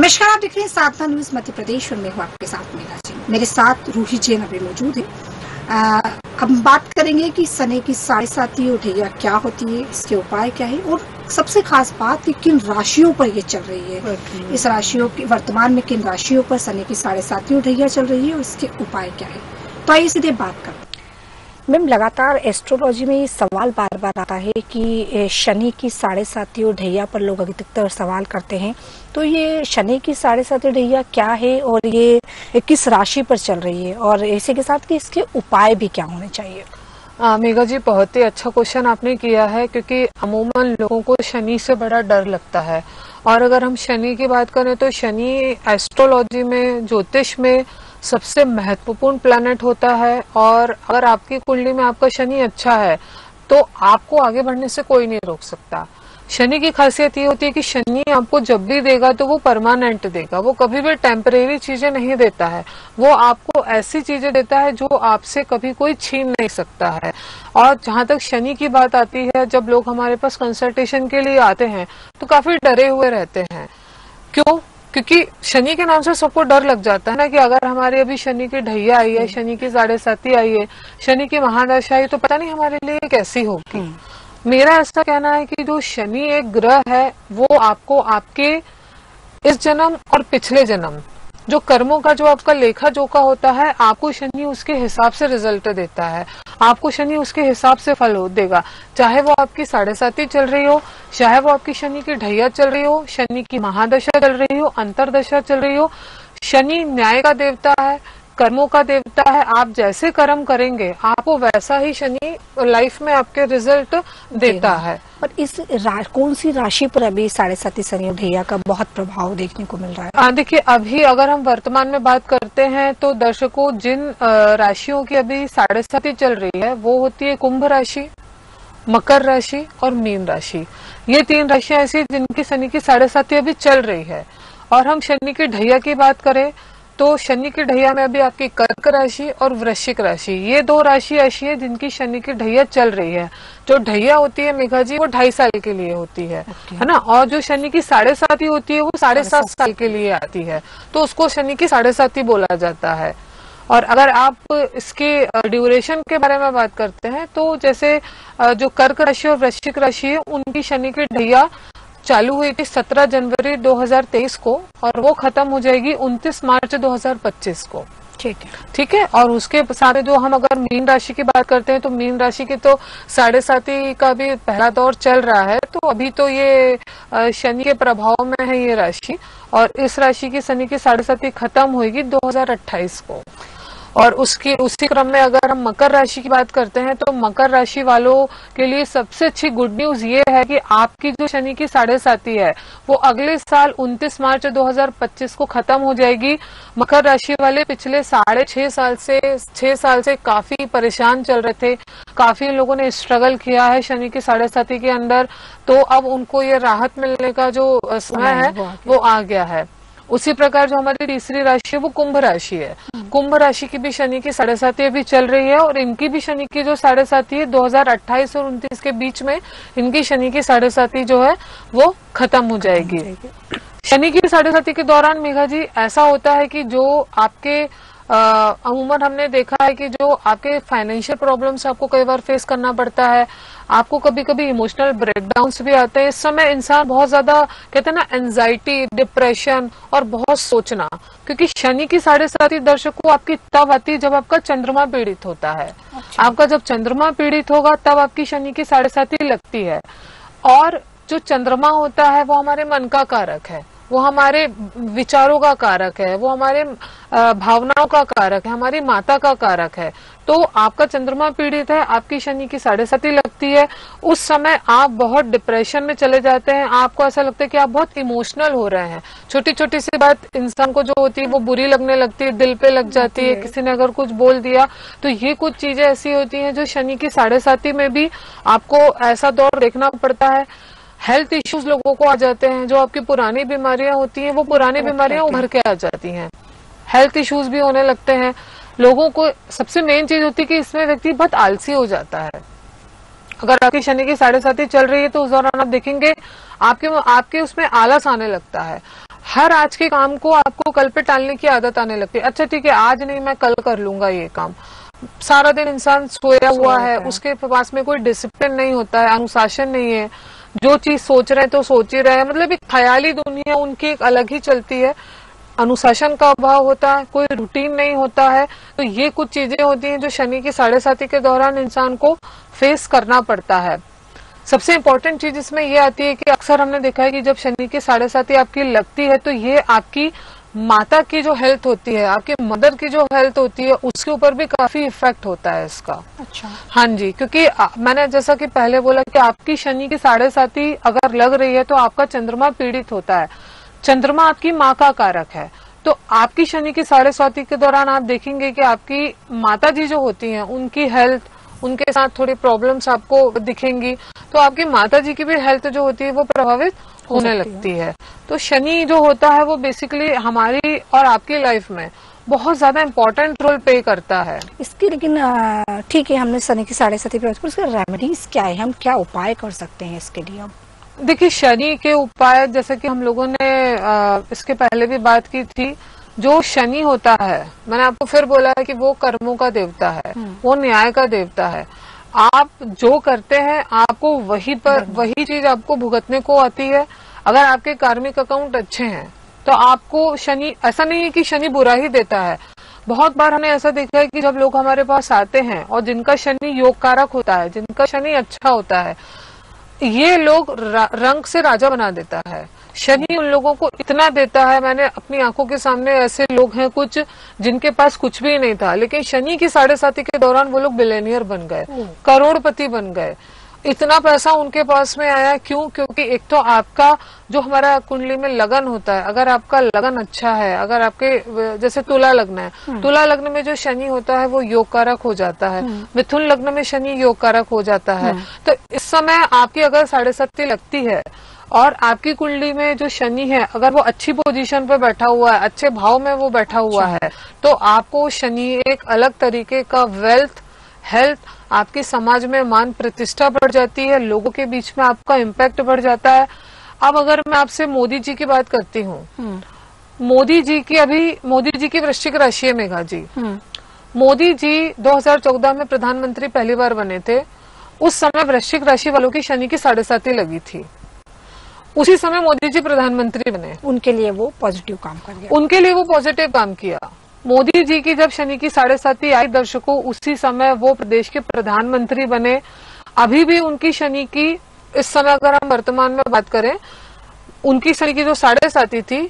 नमस्कार, आप देख रहे हैं साधना न्यूज मध्य प्रदेश और मैं हूं आपके साथ मेघा जी। मेरे साथ रूही जैन अभी मौजूद है। हम बात करेंगे कि शनि की 7.5 उठैया क्या होती है, इसके उपाय क्या है और सबसे खास बात कि किन राशियों पर ये चल रही है। इस राशियों की वर्तमान में किन राशियों पर शनि की 7.5 उठैया चल रही है और इसके उपाय क्या है, तो आइए सीधे बात करते हैं। मैम, लगातार एस्ट्रोलॉजी में ये सवाल बार बार आता है कि शनि की 7.5 उठैया पर लोग अधिकतर सवाल करते हैं, तो ये शनि की 7.5 उठैया क्या है और ये किस राशि पर चल रही है और इसी के साथ कि इसके उपाय भी क्या होने चाहिए। मेघा जी, बहुत ही अच्छा क्वेश्चन आपने किया है, क्योंकि अमूमन लोगों को शनि से बड़ा डर लगता है। और अगर हम शनि की बात करें तो शनि एस्ट्रोलॉजी में, ज्योतिष में सबसे महत्वपूर्ण प्लैनेट होता है। और अगर आपकी कुंडली में आपका शनि अच्छा है तो आपको आगे बढ़ने से कोई नहीं रोक सकता। शनि की खासियत ये होती है कि शनि आपको जब भी देगा तो वो परमानेंट देगा, वो कभी भी टेम्परेरी चीजें नहीं देता है। वो आपको ऐसी चीजें देता है जो आपसे कभी कोई छीन नहीं सकता है। और जहां तक शनि की बात आती है, जब लोग हमारे पास कंसल्टेशन के लिए आते हैं तो काफी डरे हुए रहते हैं। क्यों? क्योंकि शनि के नाम से सबको डर लग जाता है ना, कि अगर हमारी अभी शनि की ढैया आई है, शनि की 7.5 आई है, शनि की महादशा आई, तो पता नहीं हमारे लिए कैसी होगी। मेरा ऐसा कहना है कि जो शनि एक ग्रह है वो आपको आपके इस जन्म और पिछले जन्म जो कर्मों का, जो आपका लेखा जोखा होता है, आपको शनि उसके हिसाब से रिजल्ट देता है। आपको शनि उसके हिसाब से फल देगा, चाहे वो आपकी 7.5 चल रही हो, चाहे वो आपकी शनि की ढैया चल रही हो, शनि की महादशा चल रही हो, अंतरदशा चल रही हो। शनि न्याय का देवता है, कर्मों का देवता है। आप जैसे कर्म करेंगे आपको वैसा ही शनि लाइफ में आपके रिजल्ट देता है। और इस कौन सी राशि पर अभी 7.5 शनि उठैया का बहुत प्रभाव देखने को मिल रहा है? देखिए, अभी अगर हम वर्तमान में बात करते हैं तो दर्शकों, जिन राशियों की अभी 7.5 चल रही है वो होती है कुंभ राशि, मकर राशि और मीन राशि। ये 3 राशियां ऐसी जिनकी शनि की 7.5 अभी चल रही है। और हम शनि की ढैया की बात करें तो शनि की ढैया में अभी आपकी कर्क राशि और वृश्चिक राशि, ये 2 राशि ऐसी है जिनकी शनि की ढैया चल रही है। जो ढैया होती है मेघा जी, वो 2.5 साल के लिए होती है ना। और जो शनि की 7.5 होती है वो 7.5 साल के लिए आती है, तो उसको शनि की 7.5 बोला जाता है। और अगर आप इसके ड्यूरेशन के बारे में बात करते हैं तो जैसे जो कर्क राशि और वृश्चिक राशि है उनकी शनि की ढैया चालू हुई थी 17 जनवरी 2023 को और वो खत्म हो जाएगी 29 मार्च 2025 को। ठीक है। और उसके सारे जो हम अगर मीन राशि की बात करते हैं तो मीन राशि की तो 7.5 का भी पहला दौर चल रहा है। तो अभी तो ये शनि के प्रभाव में है ये राशि, और इस राशि की शनि की 7.5 खत्म होगी 2028 को। और उसी क्रम में अगर हम मकर राशि की बात करते हैं तो मकर राशि वालों के लिए सबसे अच्छी गुड न्यूज ये है कि आपकी जो शनि की 7.5 है वो अगले साल 29 मार्च 2025 को खत्म हो जाएगी। मकर राशि वाले पिछले 6 साल से काफी परेशान चल रहे थे, काफी लोगों ने स्ट्रगल किया है शनि की 7.5 के अंदर, तो अब उनको ये राहत मिलने का जो समय है वो आ गया है। उसी प्रकार जो हमारी तीसरी राशि है वो कुंभ राशि है। कुंभ राशि की भी शनि की 7.5 अभी चल रही है और इनकी भी शनि की जो 7.5 है 2028 और 29 के बीच में इनकी शनि की 7.5 जो है वो खत्म हो जाएगी। शनि की 7.5 के दौरान मेघा जी ऐसा होता है कि जो आपके अमूमन हमने देखा है कि जो आपके फाइनेंशियल प्रॉब्लम्स आपको कई बार फेस करना पड़ता है, आपको कभी कभी इमोशनल ब्रेकडाउन्स भी आते हैं। इस समय इंसान बहुत ज्यादा कहते हैं ना एंजाइटी, डिप्रेशन और बहुत सोचना, क्योंकि शनि की 7.5 दर्शकों आपकी तब आती है जब आपका चंद्रमा पीड़ित होता है। आपका जब चंद्रमा पीड़ित होगा तब आपकी शनि की 7.5 लगती है। और जो चंद्रमा होता है वो हमारे मन का कारक है, वो हमारे विचारों का कारक है, वो हमारे भावनाओं का कारक है, हमारी माता का कारक है। तो आपका चंद्रमा पीड़ित है, आपकी शनि की 7.5 लगती है, उस समय आप बहुत डिप्रेशन में चले जाते हैं। आपको ऐसा लगता है कि आप बहुत इमोशनल हो रहे हैं। छोटी छोटी सी बात इंसान को जो होती है वो बुरी लगने लगती है, दिल पे लग जाती है। किसी ने अगर कुछ बोल दिया तो ये कुछ चीजें ऐसी होती हैं जो शनि की 7.5 में भी आपको ऐसा दौर देखना पड़ता है। हेल्थ इश्यूज लोगों को आ जाते हैं, जो आपकी पुरानी बीमारियां होती हैं वो पुरानी बीमारियां उभर के आ जाती हैं, हेल्थ इश्यूज भी होने लगते हैं लोगों को। सबसे मेन चीज होती है कि इसमें व्यक्ति बहुत आलसी हो जाता है। अगर आपकी शनि की 7.5 चल रही है तो उस दौरान आप देखेंगे आपके उसमें आलस आने लगता है। हर आज के काम को आपको कल पे टालने की आदत आने लगती है। अच्छा ठीक है, आज नहीं, मैं कल कर लूंगा ये काम। सारा दिन इंसान सोया हुआ है, उसके पास में कोई डिसिप्लिन नहीं होता है, अनुशासन नहीं है, जो चीज सोच रहे हैं तो सोच ही रहे हैं, मतलब एक ख्याली दुनिया उनकी एक अलग ही चलती है। अनुशासन का अभाव होता है, कोई रूटीन नहीं होता है। तो ये कुछ चीजें होती हैं जो शनि की 7.5 के दौरान इंसान को फेस करना पड़ता है। सबसे इम्पोर्टेंट चीज इसमें ये आती है कि अक्सर हमने देखा है कि जब शनि की 7.5 आपकी लगती है तो ये आपकी माता की जो हेल्थ होती है, आपकी मदर की जो हेल्थ होती है, उसके ऊपर भी काफी इफेक्ट होता है इसका। अच्छा। हाँ जी, क्योंकि मैंने जैसा कि पहले बोला कि आपकी शनि की 7.5 अगर लग रही है तो आपका चंद्रमा पीड़ित होता है। चंद्रमा आपकी माँ का कारक है, तो आपकी शनि की 7.5 के दौरान आप देखेंगे कि आपकी माता जी जो होती हैं उनकी हेल्थ, उनके साथ थोड़ी प्रॉब्लम्स आपको दिखेंगी, तो आपकी माता जी की भी हेल्थ जो होती है वो प्रभावित होने लगती है। तो शनि जो होता है वो बेसिकली हमारी और आपकी लाइफ में बहुत ज्यादा इम्पोर्टेंट रोल प्ले करता है इसकी। लेकिन ठीक है, हमने शनि की 7.5 पे, उसका रेमेडीज क्या है, हम क्या उपाय कर सकते हैं इसके लिए? देखिए, शनि के उपाय जैसे कि हम लोगों ने इसके पहले भी बात की थी, जो शनि होता है, मैंने आपको फिर बोला है कि वो कर्मों का देवता है, वो न्याय का देवता है। आप जो करते हैं आपको वही चीज आपको भुगतने को आती है। अगर आपके कार्मिक अकाउंट अच्छे हैं तो आपको शनि, ऐसा नहीं है कि शनि बुरा ही देता है। बहुत बार हमने ऐसा देखा है कि जब लोग हमारे पास आते हैं और जिनका शनि योग कारक होता है, जिनका शनि अच्छा होता है, ये लोग रंग से राजा बना देता है। शनि उन लोगों को इतना देता है, मैंने अपनी आंखों के सामने ऐसे लोग हैं कुछ जिनके पास कुछ भी नहीं था, लेकिन शनि की 7.5 के दौरान वो लोग बिलियनियर बन गए, करोड़पति बन गए। इतना पैसा उनके पास में आया, क्यों? क्योंकि एक तो आपका जो हमारा कुंडली में लगन होता है, अगर आपका लगन अच्छा है, अगर आपके जैसे तुला लग्न है, तुला लग्न में जो शनि होता है वो योग कारक हो जाता है, मिथुन लग्न में शनि योग कारक हो जाता है। तो इस समय आपकी अगर 7.5 लगती है और आपकी कुंडली में जो शनि है अगर वो अच्छी पोजीशन पे बैठा हुआ है, अच्छे भाव में वो बैठा हुआ है, तो आपको शनि एक अलग तरीके का वेल्थ, हेल्थ, आपकी समाज में मान प्रतिष्ठा बढ़ जाती है, लोगों के बीच में आपका इम्पैक्ट बढ़ जाता है। अब अगर मैं आपसे मोदी जी की बात करती हूँ, मोदी जी की वृश्चिक राशि है मेघा जी। मोदी जी 2014 में प्रधानमंत्री पहली बार बने थे। उस समय वृश्चिक राशि वालों की शनि की 7.5 लगी थी, उसी समय मोदी जी प्रधानमंत्री बने। उनके लिए वो पॉजिटिव काम कर गया, उनके लिए वो पॉजिटिव काम किया। मोदी जी की जब शनि की 7.5 आई दर्शकों, उसी समय वो प्रदेश के प्रधानमंत्री बने। अभी भी उनकी शनि की, इस समय अगर हम वर्तमान में बात करें, उनकी शनि की जो 7.5 थी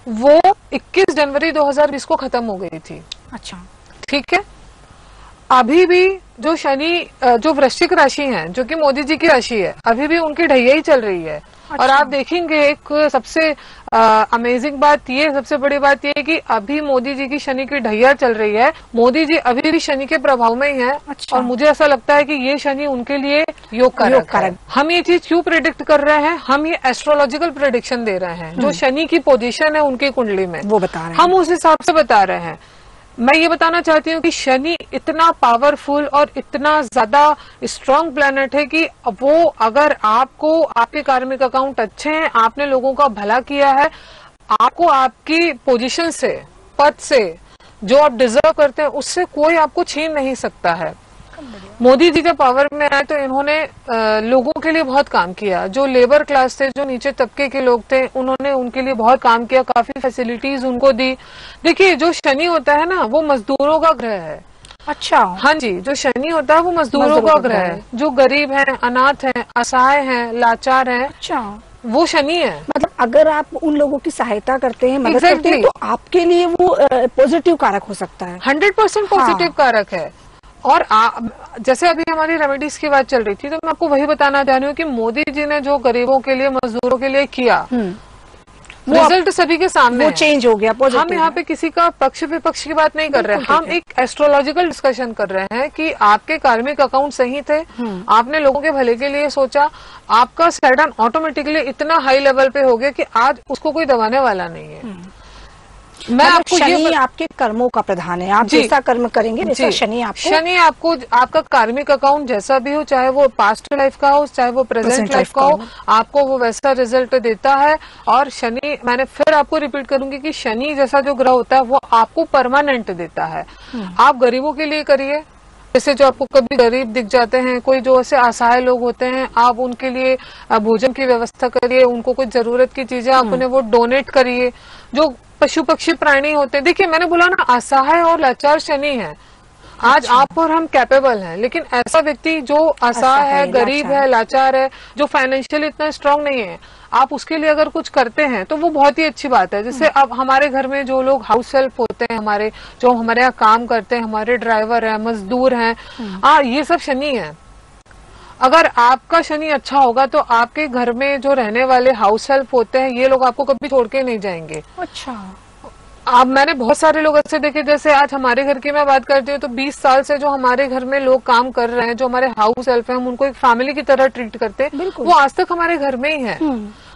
वो 21 जनवरी 2020 को खत्म हो गई थी। अच्छा, ठीक है। अभी भी जो शनि, जो वृश्चिक राशि है, जो कि मोदी जी की राशि है, अभी भी उनकी ढैया ही चल रही है। अच्छा। और आप देखेंगे एक सबसे अमेजिंग बात ये, सबसे बड़ी बात ये है कि अभी मोदी जी की शनि की ढैया चल रही है, मोदी जी अभी भी शनि के प्रभाव में ही है। अच्छा। और मुझे ऐसा लगता है कि ये शनि उनके लिए योग कारक है। हम ये चीज क्यों प्रेडिक्ट कर रहे हैं? हम ये एस्ट्रोलॉजिकल प्रेडिक्शन दे रहे हैं, जो शनि की पोजीशन है उनकी कुंडली में वो बता रहे हैं, हम उस हिसाब से बता रहे हैं। मैं ये बताना चाहती हूँ कि शनि इतना पावरफुल और इतना ज्यादा स्ट्रांग प्लैनेट है कि वो, अगर आपको आपके कार्मिक अकाउंट अच्छे हैं, आपने लोगों का भला किया है, आपको आपकी पोजीशन से, पद से, जो आप डिजर्व करते हैं, उससे कोई आपको छीन नहीं सकता है। मोदी जी जब पावर में आए तो इन्होंने लोगों के लिए बहुत काम किया। जो लेबर क्लास थे, जो नीचे तबके के लोग थे, उन्होंने उनके लिए बहुत काम किया, काफी फैसिलिटीज उनको दी। देखिए, जो शनि होता है ना, वो मजदूरों का ग्रह है। अच्छा। हाँ जी, जो शनि होता है वो मजदूरों का ग्रह है। जो गरीब हैं, अनाथ हैं, असहाय हैं, लाचार हैं, अच्छा, वो शनि है। मतलब अगर आप उन लोगों की सहायता करते हैं, मदद करते हैं, तो आपके लिए वो पॉजिटिव कारक हो सकता है। 100% पॉजिटिव कारक है। और जैसे अभी हमारी रेमेडीज की बात चल रही थी, तो मैं आपको वही बताना चाह रही हूँ कि मोदी जी ने जो गरीबों के लिए, मजदूरों के लिए किया, रिजल्ट सभी के सामने वो चेंज हो गया। हम यहाँ पे किसी का पक्ष विपक्ष की बात नहीं कर रहे हैं, हम एक एस्ट्रोलॉजिकल डिस्कशन कर रहे हैं कि आपके कार्मिक अकाउंट सही थे, आपने लोगों के भले के लिए सोचा, आपका सैटर्न ऑटोमेटिकली इतना हाई लेवल पे हो गया कि आज उसको कोई दबाने वाला नहीं है। मैं आपको शनि आपके कर्मों का प्रधान है, आप जैसा कर्म करेंगे वैसा शनि आपको आपका कार्मिक अकाउंट जैसा भी हो, चाहे वो पास्ट लाइफ का हो चाहे वो प्रेजेंट लाइफ का हो, आपको वो वैसा रिजल्ट देता है। और शनि, मैंने फिर आपको रिपीट करूंगी कि शनि जैसा जो ग्रह होता है वो आपको परमानेंट देता है। आप गरीबों के लिए करिए, जैसे जो आपको कभी गरीब दिख जाते हैं, कोई जो ऐसे असहाय लोग होते हैं, आप उनके लिए भोजन की व्यवस्था करिए, उनको कोई जरूरत की चीजें आप उन्हें वो डोनेट करिए। जो पशु पक्षी प्राणी होते हैं, देखिए मैंने बोला ना, असहाय और लाचार शनि है। आज आप और हम कैपेबल हैं, लेकिन ऐसा व्यक्ति जो असहाय है, गरीब है, लाचार है, जो फाइनेंशियली इतना स्ट्रांग नहीं है, आप उसके लिए अगर कुछ करते हैं तो वो बहुत ही अच्छी बात है। जैसे अब हमारे घर में जो लोग हाउस हेल्प होते हैं, जो हमारे यहाँ काम करते हैं, हमारे ड्राइवर हैं, मजदूर हैं, ये सब शनि है। अगर आपका शनि अच्छा होगा तो आपके घर में जो रहने वाले हाउस हेल्प होते हैं, ये लोग आपको कभी छोड़ के नहीं जाएंगे। अच्छा, अब मैंने बहुत सारे लोग ऐसे देखे, जैसे आज हमारे घर की मैं बात करती हूँ तो 20 साल से जो हमारे घर में लोग काम कर रहे हैं, जो हमारे हाउस हेल्प है, हम उनको एक फैमिली की तरह ट्रीट करते हैं, वो आज तक हमारे घर में ही है।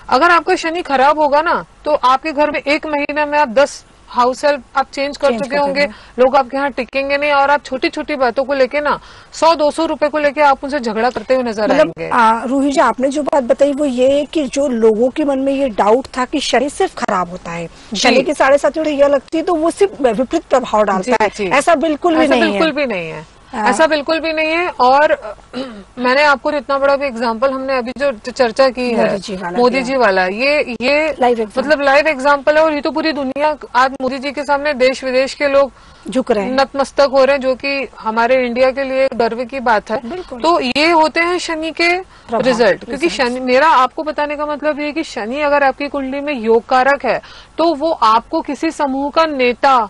अगर आपका शनि खराब होगा ना, तो आपके घर में 1 महीने में आप 10 हाउस हेल्प आप चेंज कर चुके होंगे, लोग आपके यहाँ टिकेंगे नहीं, और आप छोटी छोटी बातों को लेके ना 100-200 रुपए को लेके आप उनसे झगड़ा करते हुए नजर आएंगे। रूही जी, आपने जो बात बताई वो ये है कि जो लोगों के मन में ये डाउट था कि शनि सिर्फ खराब होता है, शनि की 7.5 उड़ैया लगती है तो वो सिर्फ विपरीत प्रभाव डालता है, ऐसा बिल्कुल भी नहीं है। ऐसा बिल्कुल भी नहीं है। और मैंने आपको इतना बड़ा भी एग्जाम्पल, हमने अभी जो चर्चा की है मोदी जी वाला, ये मतलब लाइव एग्जाम्पल है। और ये तो पूरी दुनिया आज मोदी जी के सामने देश विदेश के लोग झुक रहे हैं, नतमस्तक हो रहे हैं, जो कि हमारे इंडिया के लिए गर्व की बात है। तो ये होते हैं शनि के रिजल्ट। क्योंकि शनि, मेरा आपको बताने का मतलब ये है कि शनि अगर आपकी कुंडली में योग कारक है तो वो आपको किसी समूह का नेता,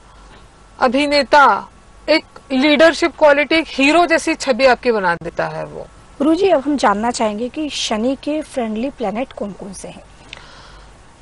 अभिनेता, एक लीडरशिप क्वालिटी, एक हीरो जैसी छवि आपकी बना देता है वो। गुरु जी, अब हम जानना चाहेंगे कि शनि के फ्रेंडली प्लेनेट कौन कौन से हैं?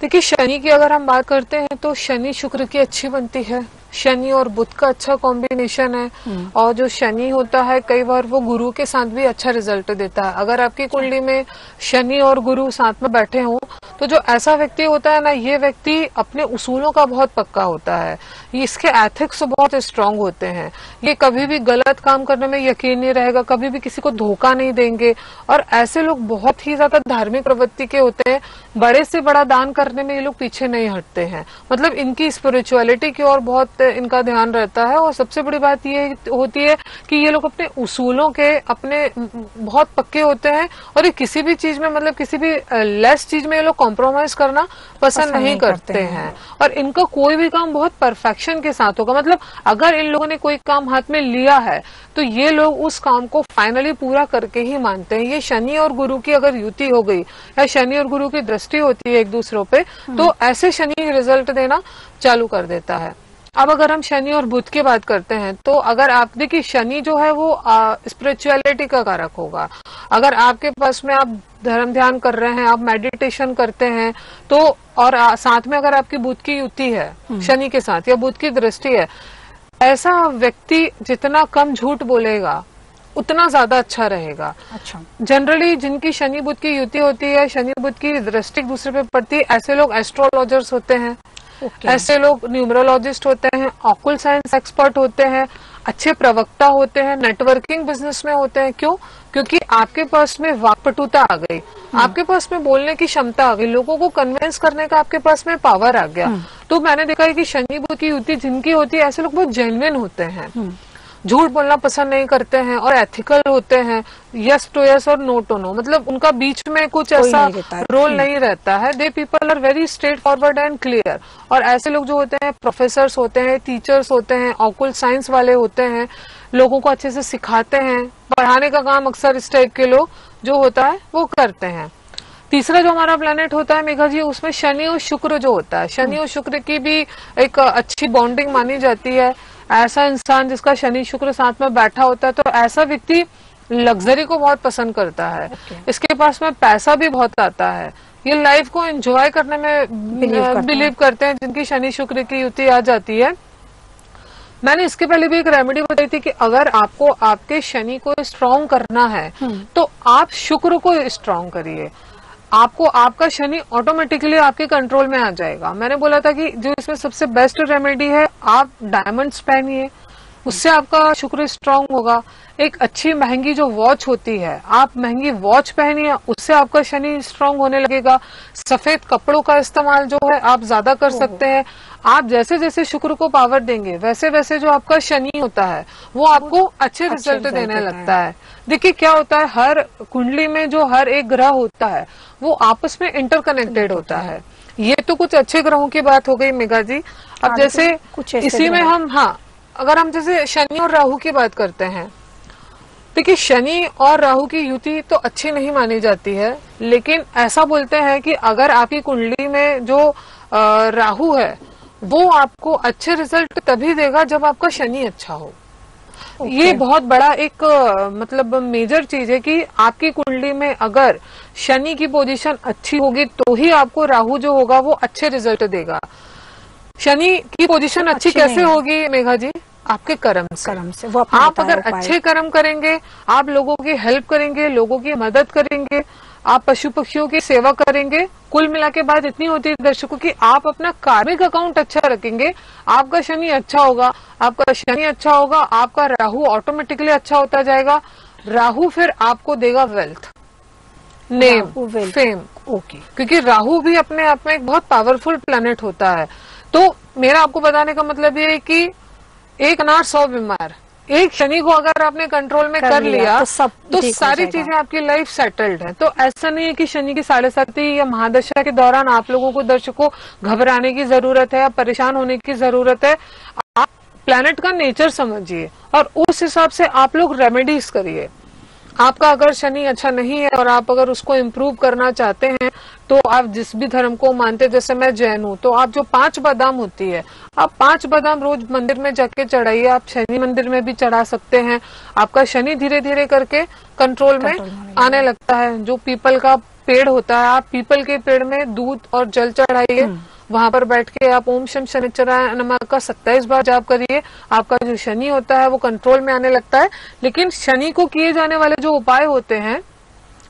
देखिए, शनि की अगर हम बात करते हैं तो शनि शुक्र की अच्छी बनती है, शनि और बुध का अच्छा कॉम्बिनेशन है। और जो शनि होता है कई बार वो गुरु के साथ भी अच्छा रिजल्ट देता है। अगर आपकी कुंडली में शनि और गुरु साथ में बैठे हों तो जो ऐसा व्यक्ति होता है ना, ये व्यक्ति अपने उसूलों का बहुत पक्का होता है, इसके एथिक्स बहुत स्ट्रांग होते हैं, ये कभी भी गलत काम करने में यकीन नहीं रहेगा, कभी भी किसी को धोखा नहीं देंगे। और ऐसे लोग बहुत ही ज्यादा धार्मिक प्रवृत्ति के होते हैं, बड़े से बड़ा दान करने में ये लोग पीछे नहीं हटते हैं, मतलब इनकी स्पिरिचुअलिटी की ओर बहुत इनका ध्यान रहता है। और सबसे बड़ी बात ये होती है कि ये लोग अपने उसूलों के अपने बहुत पक्के होते हैं, और ये किसी भी चीज में, मतलब किसी भी लेस चीज में ये लोग कॉम्प्रोमाइज करना पसंद नहीं करते हैं। और इनका कोई भी काम बहुत परफेक्शन के साथ होगा, मतलब अगर इन लोगों ने कोई काम हाथ में लिया है तो ये लोग उस काम को फाइनली पूरा करके ही मानते हैं। ये शनि और गुरु की अगर युति हो गई या शनि और गुरु की दृष्टि होती है एक दूसरों पे, तो ऐसे शनि रिजल्ट देना चालू कर देता है। अब अगर हम शनि और बुध की बात करते हैं तो अगर आप देखिए, शनि जो है वो स्पिरिचुअलिटी का कारक होगा। अगर आपके पास में आप धर्म ध्यान कर रहे हैं, आप मेडिटेशन करते हैं, तो और साथ में अगर आपकी बुध की युति है शनि के साथ या बुध की दृष्टि है, ऐसा व्यक्ति जितना कम झूठ बोलेगा उतना ज्यादा अच्छा रहेगा। अच्छा, जनरली जिनकी शनि बुध की युति होती है, शनि बुध की दृष्टि दूसरे पे पड़ती है, ऐसे लोग एस्ट्रोलॉजर्स होते हैं, ऐसे लोग न्यूमरोलॉजिस्ट होते हैं, ऑक्युल साइंस एक्सपर्ट होते हैं, अच्छे प्रवक्ता होते हैं, नेटवर्किंग बिजनेस में होते हैं। क्यों? क्योंकि आपके पास में वाक्पटुता आ गई, आपके पास में बोलने की क्षमता आ गई, लोगों को कन्विंस करने का आपके पास में पावर आ गया। तो मैंने देखा है कि शनि बुध की युति जिनकी होती है, ऐसे लोग बहुत जेन्युइन होते हैं, झूठ बोलना पसंद नहीं करते हैं और एथिकल होते हैं, यस टू यस और नो टू नो, मतलब उनका बीच में कुछ ऐसा रोल नहीं रहता है। They people are very straightforward and clear. और ऐसे लोग जो होते हैं प्रोफेसर्स होते हैं, टीचर्स होते हैं, ऑक्युल साइंस वाले होते हैं, लोगों को अच्छे से सिखाते हैं, पढ़ाने का काम अक्सर इस टाइप के लोग जो होता है वो करते हैं। तीसरा जो हमारा प्लेनेट होता है मेघा जी, उसमें शनि और शुक्र जो होता है, शनि और शुक्र की भी एक अच्छी बॉन्डिंग मानी जाती है। ऐसा इंसान जिसका शनि शुक्र साथ में बैठा होता है, तो ऐसा व्यक्ति लग्जरी को बहुत पसंद करता है, इसके पास में पैसा भी बहुत आता है, ये लाइफ को एंजॉय करने में बिलीव करते हैं जिनकी शनि शुक्र की युति आ जाती है। मैंने इसके पहले भी एक रेमेडी बताई थी कि अगर आपको आपके शनि को स्ट्रॉन्ग करना है तो आप शुक्र को स्ट्रॉन्ग करिए। आपको आपका शनि ऑटोमेटिकली आपके कंट्रोल में आ जाएगा। मैंने बोला था कि जो इसमें सबसे बेस्ट रेमेडी है, आप डायमंड्स पहनिए, उससे आपका शुक्र स्ट्रांग होगा। एक अच्छी महंगी जो वॉच होती है, आप महंगी वॉच पहनिए, उससे आपका शनि स्ट्रांग होने लगेगा। सफेद कपड़ों का इस्तेमाल जो है आप ज्यादा कर सकते हैं। आप जैसे जैसे शुक्र को पावर देंगे वैसे वैसे जो आपका शनि होता है वो आपको अच्छे रिजल्ट देने लगता है। देखिए क्या होता है, हर कुंडली में जो हर एक ग्रह होता है वो आपस में इंटरकनेक्टेड होता है। ये तो कुछ अच्छे ग्रहों की बात हो गई मेघा जी। अब जैसे इसी में हम, हाँ, अगर हम जैसे शनि और राहु की बात करते हैं, देखिए शनि और राहु की युति तो अच्छी नहीं मानी जाती है, लेकिन ऐसा बोलते हैं कि अगर आपकी कुंडली में जो राहु है वो आपको अच्छे रिजल्ट तभी देगा जब आपका शनि अच्छा हो। ये बहुत बड़ा एक मतलब मेजर चीज है कि आपकी कुंडली में अगर शनि की पोजीशन अच्छी होगी तो ही आपको राहु जो होगा वो अच्छे रिजल्ट देगा। शनि की पोजीशन अच्छी कैसे होगी मेघा जी? आपके कर्म से वो आप अगर अच्छे कर्म करेंगे, आप लोगों की हेल्प करेंगे, लोगों की मदद करेंगे, आप पशु पक्षियों की सेवा करेंगे, कुल मिला के बात इतनी होती है दर्शकों कि आप अपना कार्मिक अकाउंट अच्छा रखेंगे, आपका शनि अच्छा होगा। आपका शनि अच्छा होगा, आपका राहु ऑटोमेटिकली अच्छा होता जाएगा। राहु फिर आपको देगा वेल्थ, नेम, फेम। ओके, क्योंकि राहु भी अपने आप में एक बहुत पावरफुल प्लैनेट होता है। तो मेरा आपको बताने का मतलब ये है कि एक अनार 100 बीमार, एक शनि को अगर आपने कंट्रोल में कर लिया तो सारी चीजें आपकी लाइफ सेटल्ड है। तो ऐसा नहीं है कि शनि की 7.5 या महादशा के दौरान आप लोगों को दर्शकों घबराने की जरूरत है या परेशान होने की जरूरत है। आप प्लैनेट का नेचर समझिए और उस हिसाब से आप लोग रेमेडीज करिए। आपका अगर शनि अच्छा नहीं है और आप अगर उसको इम्प्रूव करना चाहते हैं तो आप जिस भी धर्म को मानते, जैसे मैं जैन हूँ, तो आप जो 5 बादाम होती है, आप 5 बादाम रोज मंदिर में जाके चढ़ाइए। आप शनि मंदिर में भी चढ़ा सकते हैं। आपका शनि धीरे धीरे करके कंट्रोल में आने लगता है। जो पीपल का पेड़ होता है, आप पीपल के पेड़ में दूध और जल चढ़ाइए, वहां पर बैठ के आप ओम शम शनिश्चराय नमः का 27 बार जाप करिए। आपका जो शनि होता है वो कंट्रोल में आने लगता है। लेकिन शनि को किए जाने वाले जो उपाय होते हैं,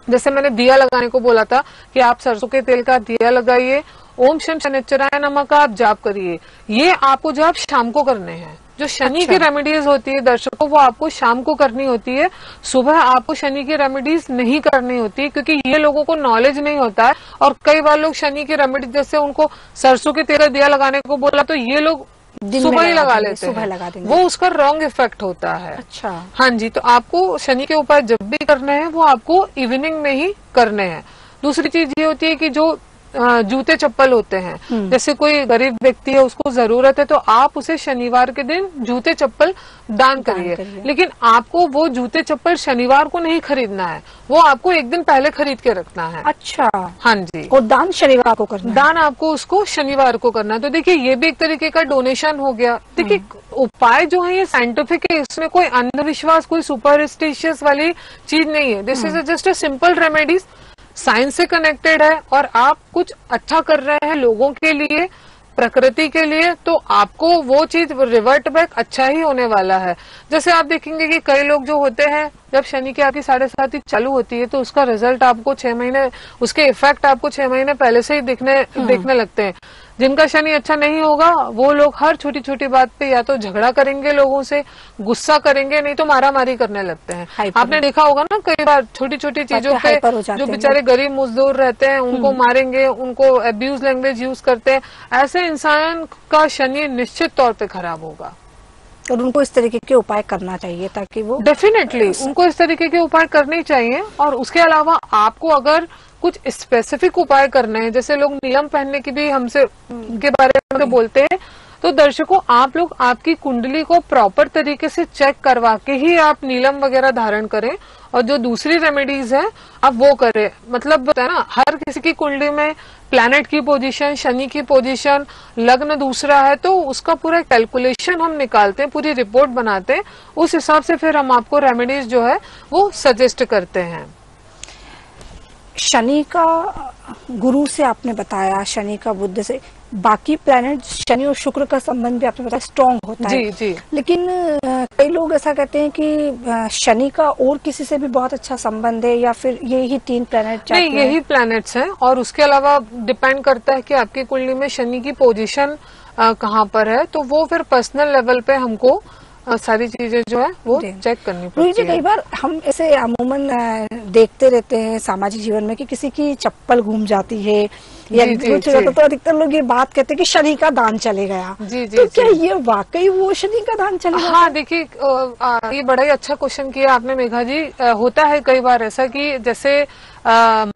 जैसे मैंने दिया लगाने को बोला था कि आप सरसों के तेल का दिया लगाइए, ओम शम शनिश्चराय नमः का आप जाप करिए। ये आपको जाप शाम को करने हैं। जो शनि की रेमेडीज होती है दर्शकों, वो आपको शाम को करनी होती है। सुबह आपको शनि की रेमेडीज नहीं करनी होती, क्योंकि ये लोगों को नॉलेज नहीं होता है। और कई बार लोग शनि की रेमेडीज, जैसे उनको सरसों के तेल का दिया लगाने को बोला तो ये लोग सुबह ही लगा लेते हैं, वो उसका रॉन्ग इफेक्ट होता है। अच्छा, हाँ जी। तो आपको शनि के उपाय जब भी करने हैं वो आपको इवनिंग में ही करने हैं। दूसरी चीज ये होती है कि जो जूते चप्पल होते हैं, जैसे कोई गरीब व्यक्ति है उसको जरूरत है तो आप उसे शनिवार के दिन जूते चप्पल दान करिए। लेकिन आपको वो जूते चप्पल शनिवार को नहीं खरीदना है, वो आपको एक दिन पहले खरीद के रखना है। अच्छा, हाँ जी। और दान शनिवार को करना है? दान आपको उसको शनिवार को करना है। तो देखिए ये भी एक तरीके का डोनेशन हो गया। देखिए उपाय जो है ये साइंटिफिक है, इसमें कोई अंधविश्वास, कोई सुपरस्टिशियस वाली चीज नहीं है। This is just a simple remedies, science से कनेक्टेड है और आप कुछ अच्छा कर रहे हैं लोगों के लिए, प्रकृति के लिए, तो आपको वो चीज रिवर्ट बैक अच्छा ही होने वाला है। जैसे आप देखेंगे कि कई लोग जो होते हैं, जब शनि की आपकी 7.5 चालू होती है तो उसका रिजल्ट आपको 6 महीने, उसके इफेक्ट आपको 6 महीने पहले से ही दिखने लगते हैं। जिनका शनि अच्छा नहीं होगा वो लोग हर छोटी छोटी बात पे या तो झगड़ा करेंगे, लोगों से गुस्सा करेंगे, नहीं तो मारामारी करने लगते हैं। आपने देखा होगा ना कई बार छोटी छोटी चीजों पे जो बेचारे गरीब मजदूर रहते हैं उनको मारेंगे, उनको अब्यूज लैंग्वेज यूज करते हैं। ऐसे इंसान का शनि निश्चित तौर पे खराब होगा और उनको इस तरीके के उपाय करना चाहिए ताकि वो डेफिनेटली उनको इस तरीके के उपाय करने चाहिए। और उसके अलावा आपको अगर कुछ स्पेसिफिक उपाय करने हैं, जैसे लोग नीलम पहनने की भी हमसे के बारे में बोलते हैं, तो दर्शकों आप लोग आपकी कुंडली को प्रॉपर तरीके से चेक करवा के ही आप नीलम वगैरह धारण करें और जो दूसरी रेमेडीज है आप वो करें। मतलब है ना, हर किसी की कुंडली में प्लैनेट की पोजीशन, शनि की पोजीशन, लग्न दूसरा है, तो उसका पूरा कैलकुलेशन हम निकालते हैं, पूरी रिपोर्ट बनाते हैं, उस हिसाब से फिर हम आपको रेमेडीज जो है वो सजेस्ट करते हैं। शनि का गुरु से आपने बताया, शनि का बुध से, बाकी प्लैनेट शनि और शुक्र का संबंध भी आपने बताया स्ट्रॉन्ग होता है। जी जी। लेकिन कई लोग ऐसा कहते हैं कि शनि का और किसी से भी बहुत अच्छा संबंध है, या फिर यही 3 प्लैनेट? नहीं, यही प्लैनेट्स हैं, और उसके अलावा डिपेंड करता है कि आपकी कुंडली में शनि की पोजीशन कहाँ पर है, तो वो फिर पर्सनल लेवल पे हमको सारी चीजें जो है वो चेक करनी पड़ती है। कई बार हम ऐसे अमूमन देखते रहते हैं सामाजिक जीवन में कि किसी की चप्पल घूम जाती है या कुछ होता है, तो अधिकतर लोग ये बात कहते हैं कि शनि का दान चले गया। जी जी। तो क्या ये वाकई वो शनि का दान चले गया? हाँ, देखिए, ये बड़ा ही अच्छा क्वेश्चन किया आपने मेघा जी। होता है कई बार ऐसा कि जैसे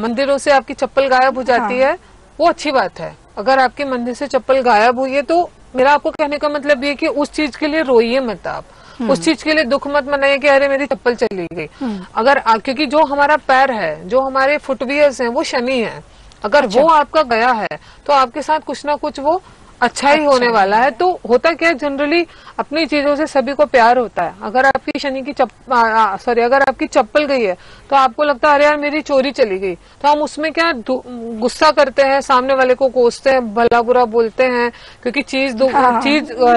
मंदिरों से आपकी चप्पल गायब हो जाती है, वो अच्छी बात है। अगर आपके मंदिर से चप्पल गायब हुई है तो मेरा आपको कहने का मतलब ये कि उस चीज के लिए रोइए मत आप, उस चीज के लिए दुख मत मनाइए कि अरे मेरी चप्पल चली गई। अगर क्योंकि जो हमारा पैर है, जो हमारे फुटवियर्स हैं, वो शनि है। अगर वो आपका गया है तो आपके साथ कुछ ना कुछ वो अच्छा ही होने वाला है। तो होता क्या है, जनरली अपनी चीजों से सभी को प्यार होता है। अगर आपकी शनि की अगर आपकी चप्पल गई है तो आपको लगता है अरे यार मेरी चोरी चली गई, तो हम उसमें क्या गुस्सा करते हैं, सामने वाले को कोसते हैं, भला बुरा बोलते हैं, क्योंकि चीज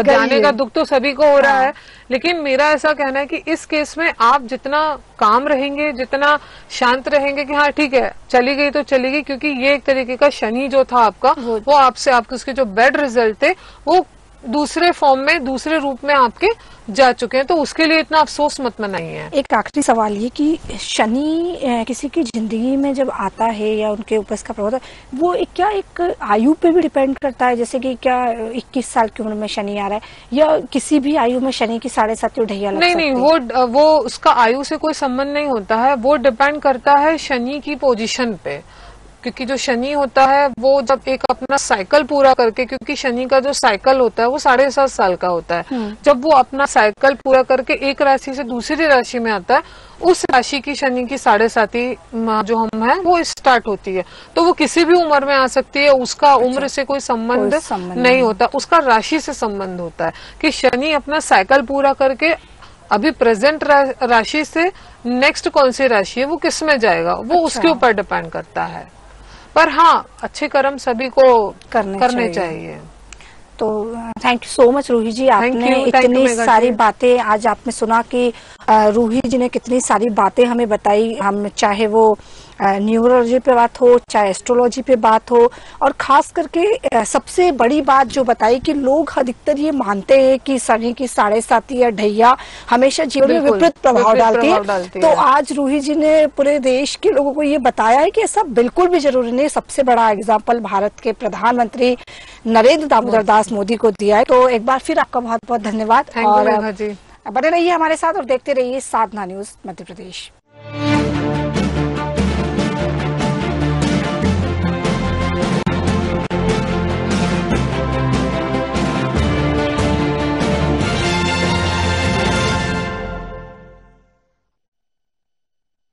जाने का दुख तो सभी को हो रहा है। लेकिन मेरा ऐसा कहना है कि इस केस में आप जितना काम रहेंगे, जितना शांत रहेंगे कि हाँ ठीक है चली गई तो चली गई, क्योंकि ये एक तरीके का शनि जो था आपका, वो आपसे आपके उसके जो बैड रिजल्ट थे वो दूसरे फॉर्म में, दूसरे रूप में आपके जा चुके हैं, तो उसके लिए इतना अफसोस मत मनाइए। एक आखिरी सवाल ये कि शनि किसी की जिंदगी में जब आता है या उनके ऊपर इसका प्रभाव होता है, वो क्या एक आयु पे भी डिपेंड करता है? जैसे कि क्या 21 साल की उम्र में शनि आ रहा है, या किसी भी आयु में शनि की 7.5 ढैया लग सकती है? नहीं, वो उसका आयु से कोई संबंध नहीं होता है। वो डिपेंड करता है शनि की पोजीशन पे, क्योंकि जो शनि होता है वो जब एक अपना साइकिल पूरा करके, क्योंकि शनि का जो साइकिल होता है वो 7.5 साल का होता है, जब वो अपना साइकिल पूरा करके एक राशि से दूसरी राशि में आता है, उस राशि की शनि की 7.5 जो हम है वो स्टार्ट होती है। तो वो किसी भी उम्र में आ सकती है, उसका उम्र से कोई संबंध नहीं होता, उसका राशि से संबंध होता है कि शनि अपना साइकिल पूरा करके अभी प्रेजेंट राशि से नेक्स्ट कौन सी राशि है वो किस में जाएगा, वो उसके ऊपर डिपेंड करता है। पर हाँ, अच्छे कर्म सभी को करने चाहिए। तो thank you so much Ruhi ji, आपने इतनी सारी बातें आज आपने सुना कि रूही जी ने कितनी सारी बातें हमें बताई। हम चाहे वो न्यूरोलॉजी पे बात हो, चाहे एस्ट्रोलॉजी पे बात हो, और खास करके सबसे बड़ी बात जो बताई कि लोग अधिकतर ये मानते हैं कि शनि की 7.5 या ढैया हमेशा जीवन में विपरीत प्रभाव डालती है। तो आज रूही जी ने पूरे देश के लोगों को ये बताया है कि ऐसा बिल्कुल भी जरूरी नहीं। सबसे बड़ा एग्जाम्पल भारत के प्रधानमंत्री नरेंद्र दामोदर दास मोदी को दिया है। तो एक बार फिर आपका बहुत बहुत धन्यवाद, और बने रहिए हमारे साथ और देखते रहिए साधना न्यूज मध्य प्रदेश।